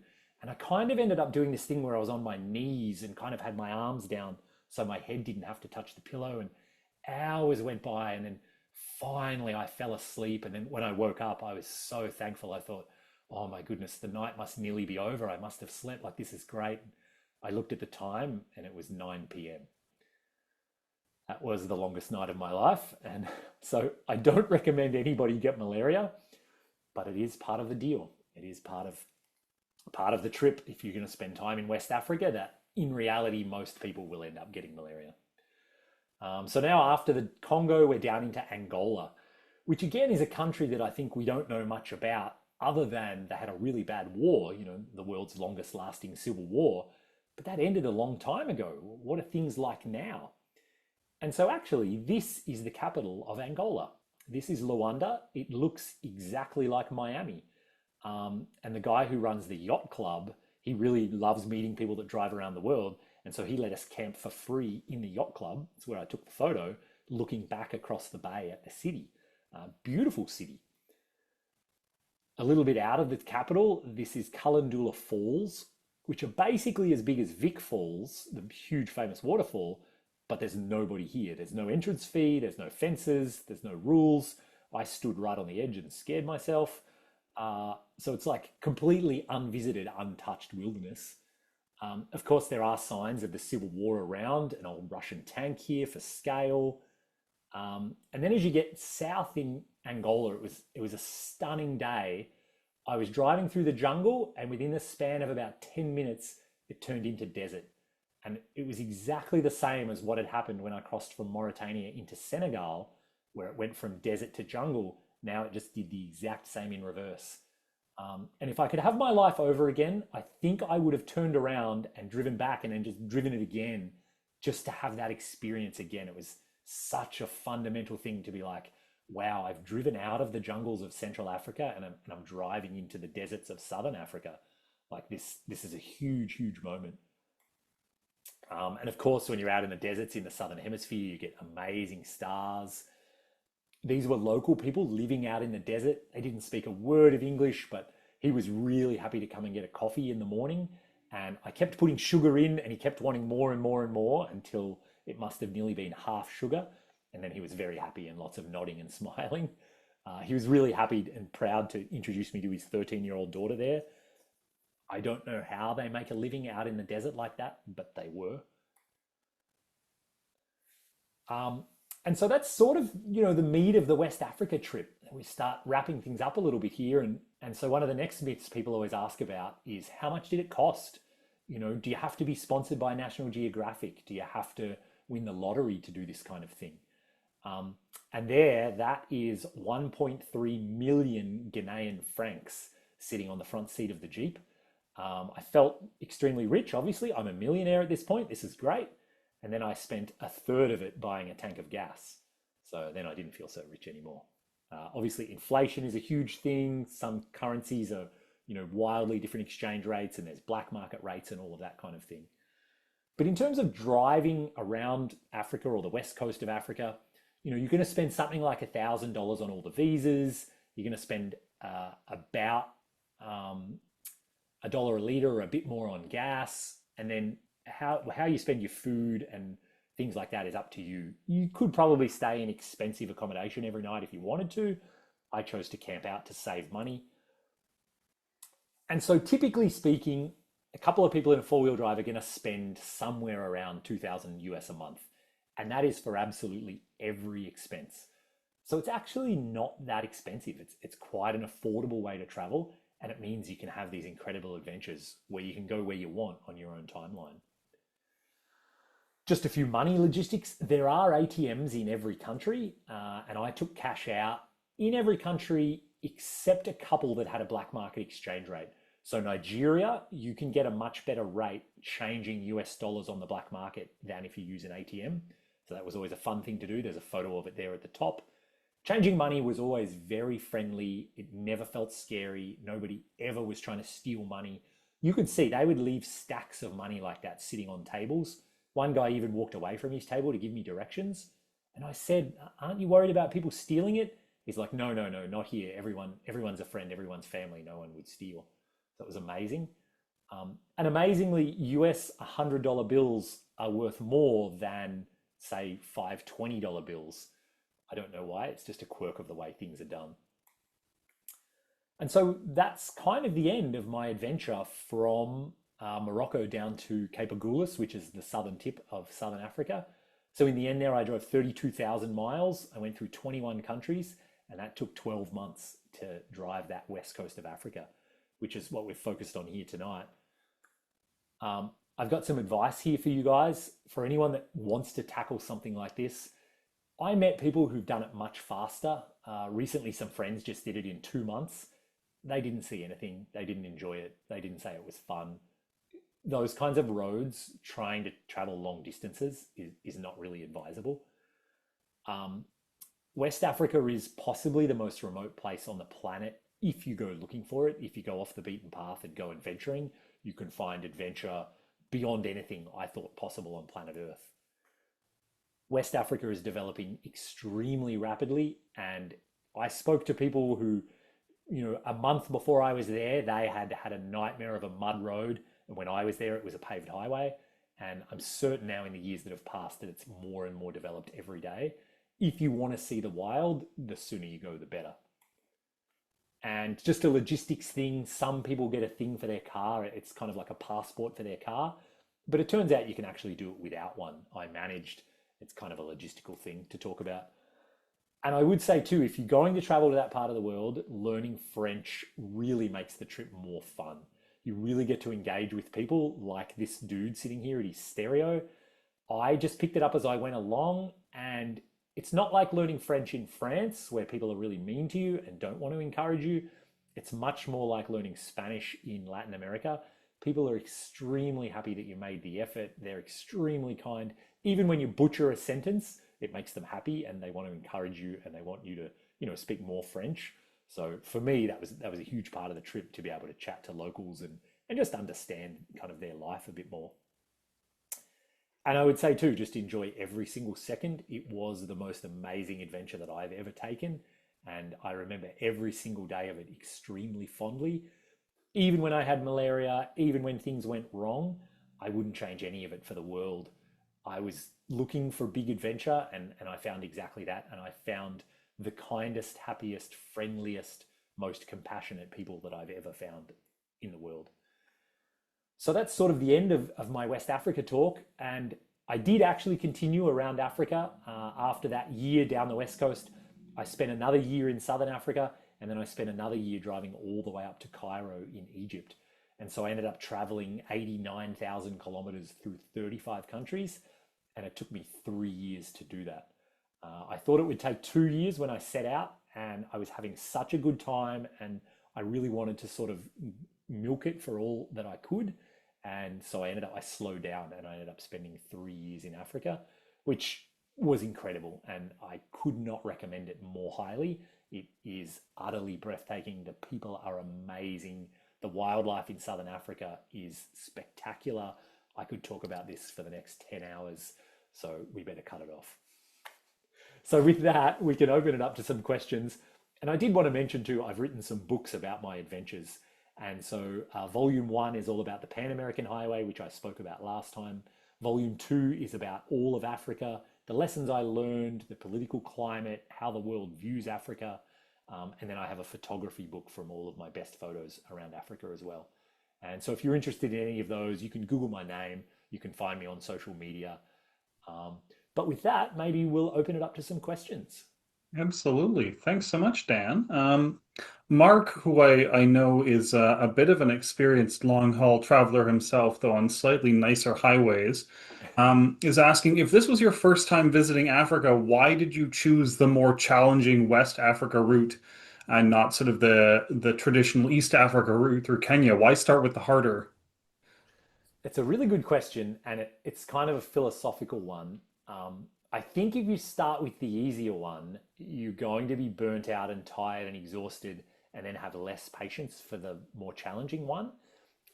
I kind of ended up doing this thing where I was on my knees and kind of had my arms down so my head didn't have to touch the pillow. And hours went by, and then finally I fell asleep. And then when I woke up, I was so thankful. I thought, oh my goodness, the night must nearly be over. I must have slept, like, this is great. I looked at the time and it was 9 p.m. That was the longest night of my life. And so I don't recommend anybody get malaria, but it is part of the deal. It is part of the trip if you're going to spend time in West Africa, that in reality, most people will end up getting malaria. So now after the Congo, we're down into Angola, which again is a country that I think we don't know much about, other than they had a really bad war, the world's longest lasting civil war, but that ended a long time ago. What are things like now? And so actually, this is the capital of Angola. This is Luanda. It looks exactly like Miami. And the guy who runs the yacht club, he really loves meeting people that drive around the world. And so he let us camp for free in the yacht club. That's where I took the photo, looking back across the bay at the city. Beautiful city. A little bit out of the capital, this is Calendula Falls, which are basically as big as Vic Falls, the huge famous waterfall, but there's nobody here. There's no entrance fee, there's no fences, there's no rules. I stood right on the edge and scared myself. So it's like completely unvisited, untouched wilderness. Of course, there are signs of the Civil War around, an old Russian tank here for scale. And then as you get south in Angola, it was a stunning day. I was driving through the jungle, and within the span of about 10 minutes, it turned into desert. And it was exactly the same as what had happened when I crossed from Mauritania into Senegal, where it went from desert to jungle. Now it just did the exact same in reverse. And if I could have my life over again, I think I would have turned around and driven back and then just driven it again, just to have that experience again. It was such a fundamental thing to be like, wow, I've driven out of the jungles of Central Africa and I'm driving into the deserts of Southern Africa. Like this is a huge, huge moment. And of course, when you're out in the deserts in the Southern Hemisphere, you get amazing stars. These were local people living out in the desert. They didn't speak a word of English, but he was really happy to come and get a coffee in the morning. And I kept putting sugar in, and he kept wanting more and more and more until it must have nearly been half sugar. And then he was very happy and lots of nodding and smiling. He was really happy and proud to introduce me to his 13-year-old daughter there. I don't know how they make a living out in the desert like that, but they were. And so that's sort of, the meat of the West Africa trip. We start wrapping things up a little bit here. And so one of the next myths people always ask about is, how much did it cost? Do you have to be sponsored by National Geographic? Do you have to win the lottery to do this kind of thing? And that is 1.3 million Ghanaian francs sitting on the front seat of the Jeep. I felt extremely rich, obviously. I'm a millionaire at this point. This is great. And then I spent a third of it buying a tank of gas. So then I didn't feel so rich anymore. Obviously, inflation is a huge thing. Some currencies are, wildly different exchange rates, and there's black market rates and all of that kind of thing. But in terms of driving around Africa or the west coast of Africa, you're going to spend something like $1,000 on all the visas. You're going to spend about $1 a litre or a bit more on gas. And then how you spend your food and things like that is up to you. You could probably stay in expensive accommodation every night if you wanted to. I chose to camp out to save money. And so typically speaking, a couple of people in a four-wheel drive are going to spend somewhere around 2,000 US a month. And that is for absolutely every expense. So it's actually not that expensive. It's quite an affordable way to travel. And it means you can have these incredible adventures where you can go where you want on your own timeline. Just a few money logistics. There are ATMs in every country, and I took cash out in every country except a couple that had a black market exchange rate. So Nigeria, you can get a much better rate changing US dollars on the black market than if you use an ATM. So that was always a fun thing to do. There's a photo of it there at the top. Changing money was always very friendly. It never felt scary. Nobody ever was trying to steal money. You could see they would leave stacks of money like that sitting on tables. One guy even walked away from his table to give me directions. And I said, aren't you worried about people stealing it? He's like, no, not here. Everyone's a friend, everyone's family. No one would steal. That was amazing. And amazingly, US $100 bills are worth more than, say, five $20 bills. I don't know why. It's just a quirk of the way things are done. And so that's kind of the end of my adventure from Morocco down to Cape Agulhas, which is the southern tip of southern Africa. So in the end there, I drove 32,000 miles. I went through 21 countries, and that took 12 months to drive that west coast of Africa, which is what we're focused on here tonight. I've got some advice here for you guys. For anyone that wants to tackle something like this, I met people who've done it much faster. Recently, some friends just did it in 2 months. They didn't see anything. They didn't enjoy it. They didn't say it was fun. Those kinds of roads, trying to travel long distances is not really advisable. West Africa is possibly the most remote place on the planet. If you go looking for it, if you go off the beaten path and go adventuring, you can find adventure beyond anything I thought possible on planet Earth. West Africa is developing extremely rapidly, and I spoke to people who, a month before I was there, they had had a nightmare of a mud road, and when I was there, it was a paved highway. And I'm certain now in the years that have passed that it's more and more developed every day. If you want to see the wild, the sooner you go, the better. And just a logistics thing, some people get a thing for their car. It's kind of like a passport for their car, but it turns out you can actually do it without one. I managed. It's kind of a logistical thing to talk about. And I would say too, if you're going to travel to that part of the world, learning French really makes the trip more fun. You really get to engage with people like this dude sitting here at his stereo. I just picked it up as I went along, and it's not like learning French in France where people are really mean to you and don't want to encourage you. It's much more like learning Spanish in Latin America. People are extremely happy that you made the effort. They're extremely kind. Even when you butcher a sentence, it makes them happy and they want to encourage you and they want you to, speak more French. So for me, that was a huge part of the trip, to be able to chat to locals and just understand kind of their life a bit more. And I would say too, just enjoy every single second. It was the most amazing adventure that I've ever taken. And I remember every single day of it extremely fondly. Even when I had malaria, even when things went wrong, I wouldn't change any of it for the world. I was looking for big adventure, and I found exactly that. And I found the kindest, happiest, friendliest, most compassionate people that I've ever found in the world. So that's sort of the end of my West Africa talk. And I did actually continue around Africa. After that year down the West Coast, I spent another year in Southern Africa, and then I spent another year driving all the way up to Cairo in Egypt. And so I ended up traveling 89,000 kilometers through 35 countries, and it took me 3 years to do that. I thought it would take 2 years when I set out, and I was having such a good time, and I really wanted to sort of milk it for all that I could. And so I slowed down, and I ended up spending 3 years in Africa, which was incredible. And I could not recommend it more highly. It is utterly breathtaking. The people are amazing. The wildlife in Southern Africa is spectacular. I could talk about this for the next 10 hours, so we better cut it off. So with that, we can open it up to some questions. And I did want to mention too, I've written some books about my adventures. And so, volume one is all about the Pan American Highway, which I spoke about last time. Volume two is about all of Africa, the lessons I learned, the political climate, how the world views Africa. And then I have a photography book from all of my best photos around Africa as well. And so, if you're interested in any of those, you can Google my name, you can find me on social media. Um, but with that, maybe we'll open it up to some questions. Absolutely. Thanks so much, Dan. Mark, who I know is a bit of an experienced long haul traveler himself, though on slightly nicer highways, is asking if this was your first time visiting Africa, why did you choose the more challenging West Africa route and not sort of the traditional East Africa route through Kenya? Why start with the harder? It's a really good question, and it's kind of a philosophical one. I think if you start with the easier one, you're going to be burnt out and tired and exhausted, and then have less patience for the more challenging one.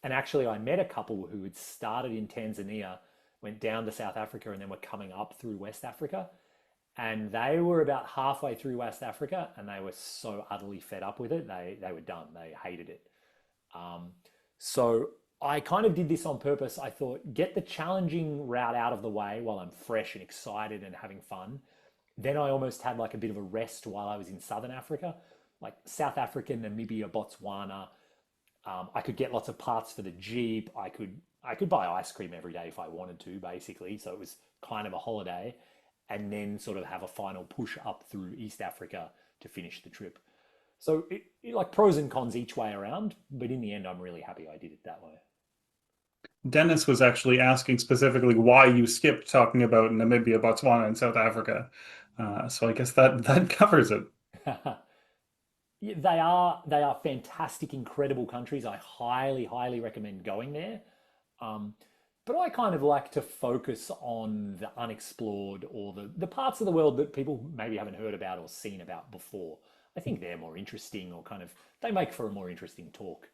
And actually, I met a couple who had started in Tanzania, went down to South Africa, and then were coming up through West Africa. And they were about halfway through West Africa, and they were so utterly fed up with it. They were done. They hated it. Um, so I kind of did this on purpose. I thought, get the challenging route out of the way while I'm fresh and excited and having fun. Then I almost had like a bit of a rest while I was in Southern Africa, like South Africa, Namibia, Botswana. I could get lots of parts for the Jeep. I could buy ice cream every day if I wanted to, basically. So it was kind of a holiday, and then sort of have a final push up through East Africa to finish the trip. So like pros and cons each way around, but in the end, I'm really happy I did it that Dennis was actually asking specifically why you skipped talking about Namibia, Botswana, and South Africa. So I guess that covers it. way. Yeah, they are fantastic, incredible countries. I highly, highly recommend going there. Um, but I kind of like to focus on the unexplored, or the parts of the world that people maybe haven't heard about or seen about before. I think they're more interesting, or kind of they make for a more interesting talk.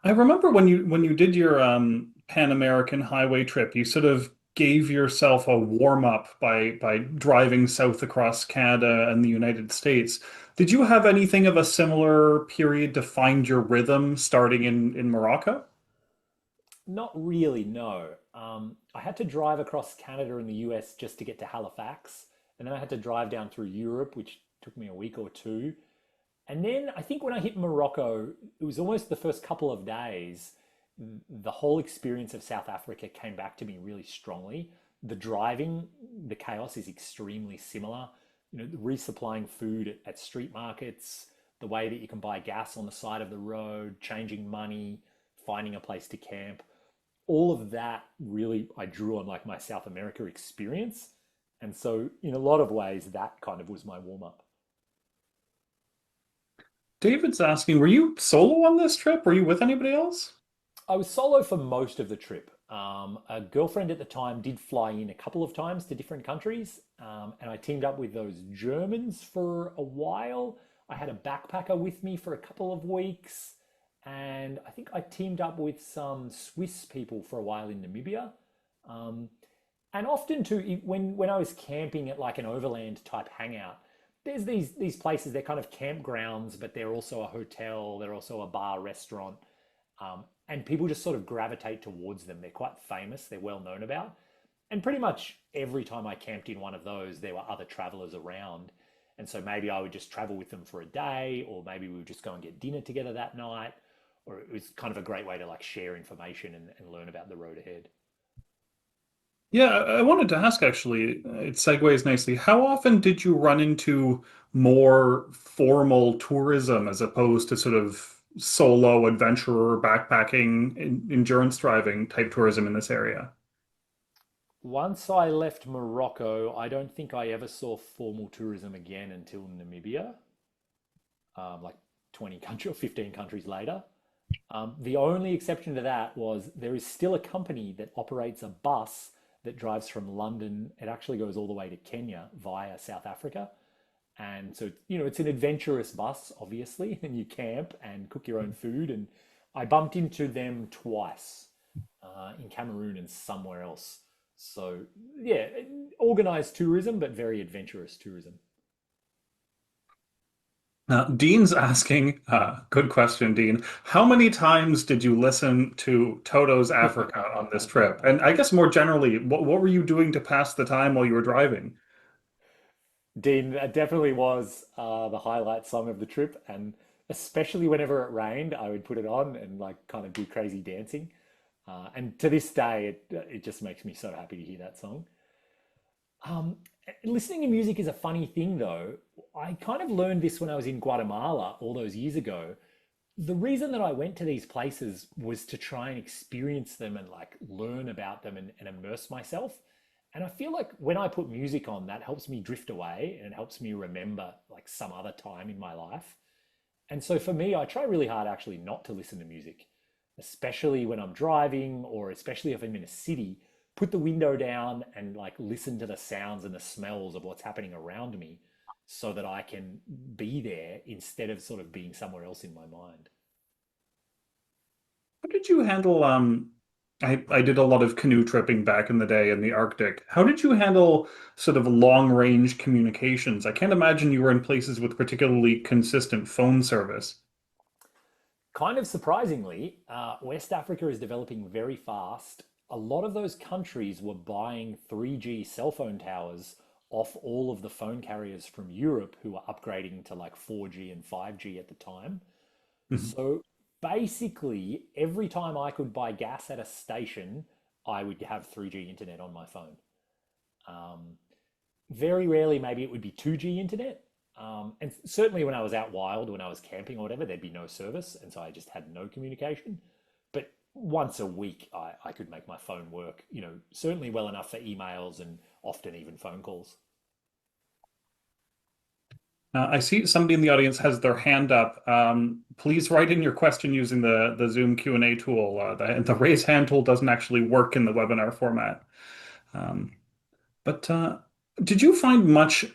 I remember when you did your Pan American Highway trip, you sort of gave yourself a warm up by driving south across Canada and the United States. Did you have anything of a similar period to find your rhythm starting in Morocco? Not really, no. I had to drive across Canada and the US just to get to Halifax, and then I had to drive down through Europe, which took me a week or two. And then I think when I hit Morocco, it was almost the first couple of days, the whole experience of South Africa came back to me really strongly. The driving, the chaos is extremely similar. Resupplying food at street markets, the way that you can buy gas on the side of the road, changing money, finding a place to camp. All of that really I drew on like my South America experience. And so in a lot of ways, that kind of was my warm up. David's asking, were you solo on this trip? Were you with anybody else? I was solo for most of the trip. A girlfriend at the time did fly in a couple of times to different countries, and I teamed up with those Germans for a while. I had a backpacker with me for a couple of weeks, and I think I teamed up with some Swiss people for a while in Namibia. Um, and often too, when I was camping at like an overland type hangout, there's these places. They're kind of campgrounds, but they're also a hotel. They're also a bar, restaurant, and people just sort of gravitate towards them. They're quite famous. They're well known about. And pretty much every time I camped in one of those, there were other travelers around. And so maybe I would just travel with them for a day, or maybe we would just go and get dinner together that night. Or it was kind of a great way to like share information and learn about the road ahead. Yeah, I wanted to ask actually, it segues nicely. How often did you run into more formal tourism as opposed to sort of solo adventurer, backpacking, endurance driving type tourism in this area? Once I left Morocco, I don't think I ever saw formal tourism again until Namibia, like 20 countries or 15 countries later. The only exception to that was there is still a company that operates a bus that drives from London. It actually goes all the way to Kenya via South Africa. And so, it's an adventurous bus, obviously, and you camp and cook your own food. And I bumped into them twice in Cameroon and somewhere else. So, yeah, organized tourism, but very adventurous tourism. Dean's asking, good question, Dean. How many times did you listen to Toto's Africa on this trip? And I guess more generally, what were you doing to pass the time while you were driving? Dean, that definitely was the highlight song of the trip, and especially whenever it rained, I would put it on and like kind of do crazy dancing. And to this day, it just makes me so happy to hear that song. Um, Listening to music is a funny thing, though. I kind of learned this when I was in Guatemala all those years ago. The reason that I went to these places was to try and experience them and like learn about them and immerse myself. And I feel like when I put music on, that helps me drift away and it helps me remember like some other time in my life. And so for me, I try really hard actually not to listen to music, especially when I'm driving or especially if I'm in a city. Put the window down and like listen to the sounds and the smells of what's happening around me so that I can be there instead of sort of being somewhere else in my mind. How did you handle I did a lot of canoe tripping back in the day in the Arctic. How did you handle sort of long range communications? I can't imagine you were in places with particularly consistent phone service. Kind of surprisingly, West Africa is developing very fast. A lot of those countries were buying 3G cell phone towers off all of the phone carriers from Europe who were upgrading to like 4G and 5G at the time. Mhm. So basically, every time I could buy gas at a station, I would have 3G internet on my phone. Um, Very rarely, maybe it would be 2G internet. And certainly when I was out wild, when I was camping or whatever, there'd be no service. And so I just had no communication. But once a week, I could make my phone work, certainly well enough for emails and often even phone calls. I see somebody in the audience has their hand up. Please write in your question using the Zoom Q&A tool. The raise hand tool doesn't actually work in the webinar format. Um, but did you find much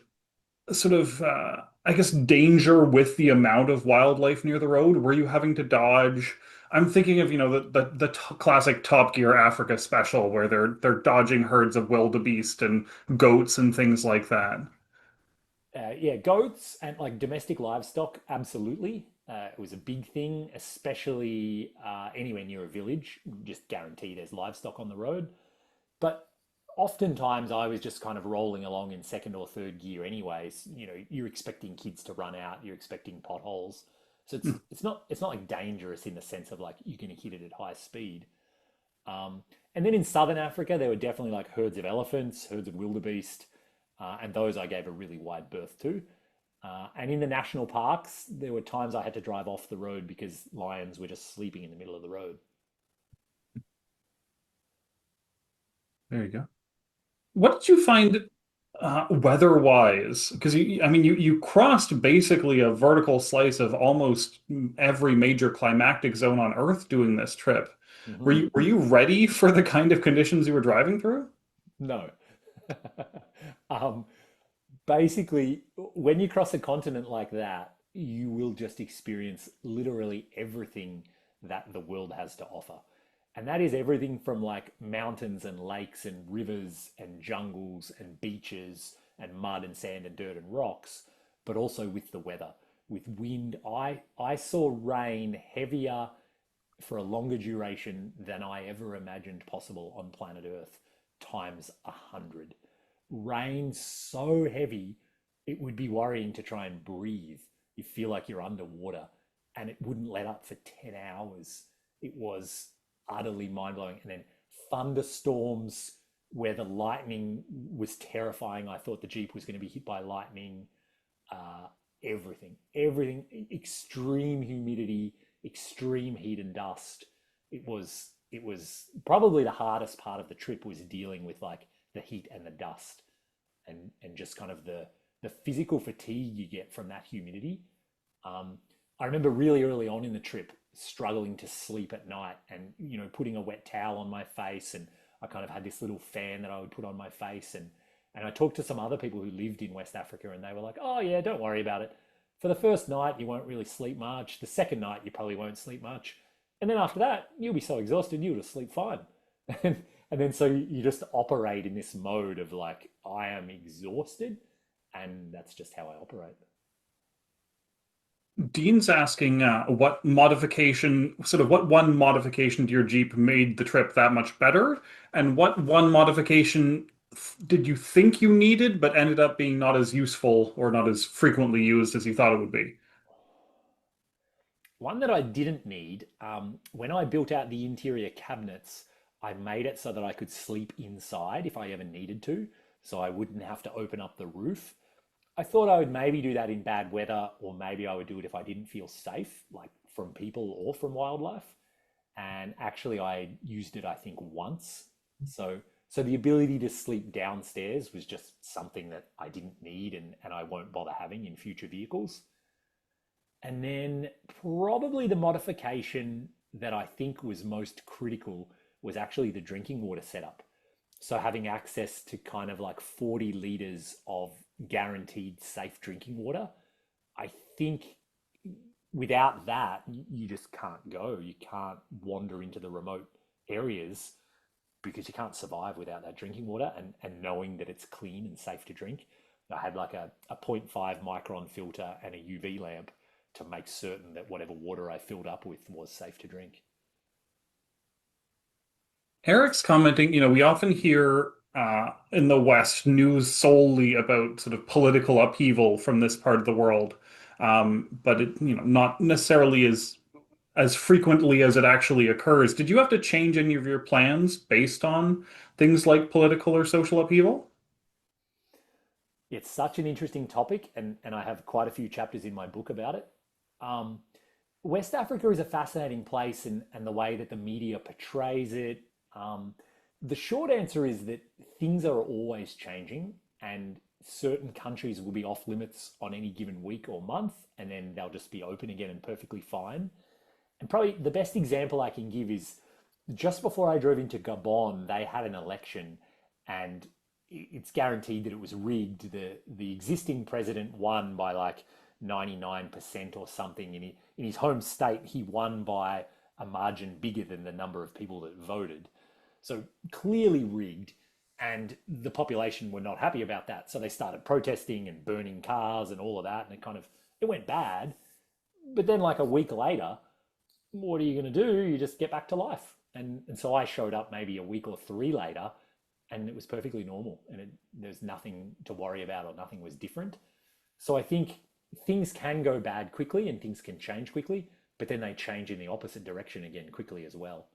sort of, I guess, danger with the amount of wildlife near the road? Were you having to dodge? I'm thinking of, the classic Top Gear Africa special where they're dodging herds of wildebeest and goats and things like that. Yeah, goats and like domestic livestock, absolutely. It was a big thing, especially anywhere near a village. Just guarantee there's livestock on the road. But oftentimes I was just kind of rolling along in second or third gear anyways. You're expecting kids to run out, you're expecting potholes. So it's not like dangerous in the sense of like you're going to hit it at high speed. Um, and then in southern Africa, there were definitely like herds of elephants, herds of wildebeest, and those I gave a really wide berth to. And in the national parks, there were times I had to drive off the road because lions were just sleeping in the middle of the road. There you go. What did you find weather-wise? Because I mean, you crossed basically a vertical slice of almost every major climactic zone on Earth doing this trip. Were Mhm. you ready for the kind of conditions you were driving through? No. um, Basically, when you cross a continent like that, you will just experience literally everything that the world has to offer. And that is everything from like mountains and lakes and rivers and jungles and beaches and mud and sand and dirt and rocks, but also with the weather, with wind. I saw rain heavier for a longer duration than I ever imagined possible on planet Earth, times 100. Rain so heavy, it would be worrying to try and breathe. You feel like you're underwater, and it wouldn't let up for 10 hours. It was utterly mind blowing. And then thunderstorms where the lightning was terrifying. I thought the Jeep was going to be hit by lightning. uh, everything, extreme humidity, extreme heat and dust. It was probably the hardest part of the trip was dealing with like the heat and the dust and just kind of the physical fatigue you get from that humidity. I remember really early on in the trip struggling to sleep at night and putting a wet towel on my face, and I kind of had this little fan that I would put on my face, and I talked to some other people who lived in West Africa, and they were like, "Oh yeah, don't worry about it. For the first night you won't really sleep much. The second night you probably won't sleep much, and then after that you'll be so exhausted you'll just sleep fine." And then so you just operate in this mode of like I am exhausted, and that's just how I operate. Dean's asking what modification, sort of what one modification to your Jeep made the trip that much better, and what one modification did you think you needed but ended up being not as useful or not as frequently used as you thought it would be? One that I didn't need, when I built out the interior cabinets, I made it so that I could sleep inside if I ever needed to, so I wouldn't have to open up the roof. I thought I would maybe do that in bad weather, or maybe I would do it if I didn't feel safe, like from people or from wildlife. And actually, I used it, I think, once. So, so the ability to sleep downstairs was just something that I didn't need and I won't bother having in future vehicles. And then probably the modification that I think was most critical was actually the drinking water setup. So having access to kind of like 40 liters of guaranteed safe drinking water, I think without that, you just can't go. You can't wander into the remote areas because you can't survive without that drinking water and knowing that it's clean and safe to drink. I had like a zero point 0.5 micron filter and a UV lamp to make certain that whatever water I filled up with was safe to drink. Eric's commenting, we often hear in the West news solely about sort of political upheaval from this part of the world, but it, not necessarily as frequently as it actually occurs. Did you have to change any of your plans based on things like political or social upheaval? It's such an interesting topic, and I have quite a few chapters in my book about it. Um, West Africa is a fascinating place, and the way that the media portrays it. Um, the short answer is that things are always changing, and certain countries will be off limits on any given week or month, and then they'll just be open again and perfectly fine. And probably the best example I can give is just before I drove into Gabon, they had an election, and it's guaranteed that it was rigged. The existing president won by like 99% or something. In his home state, he won by a margin bigger than the number of people that voted. So clearly rigged. And the population were not happy about that. So they started protesting and burning cars and all of that. And it went bad. But then like a week later, what are you going to do? You just get back to life. And so I showed up maybe a week or three later, and it was perfectly normal, and there's nothing to worry about or nothing was different. So I think things can go bad quickly and things can change quickly, but then they change in the opposite direction again quickly as well.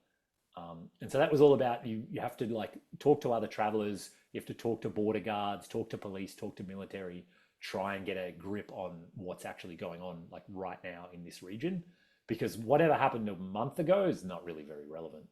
And so that was all about you have to like talk to other travelers, you have to talk to border guards, talk to police, talk to military, try and get a grip on what's actually going on like right now in this region, because whatever happened a month ago is not really very relevant.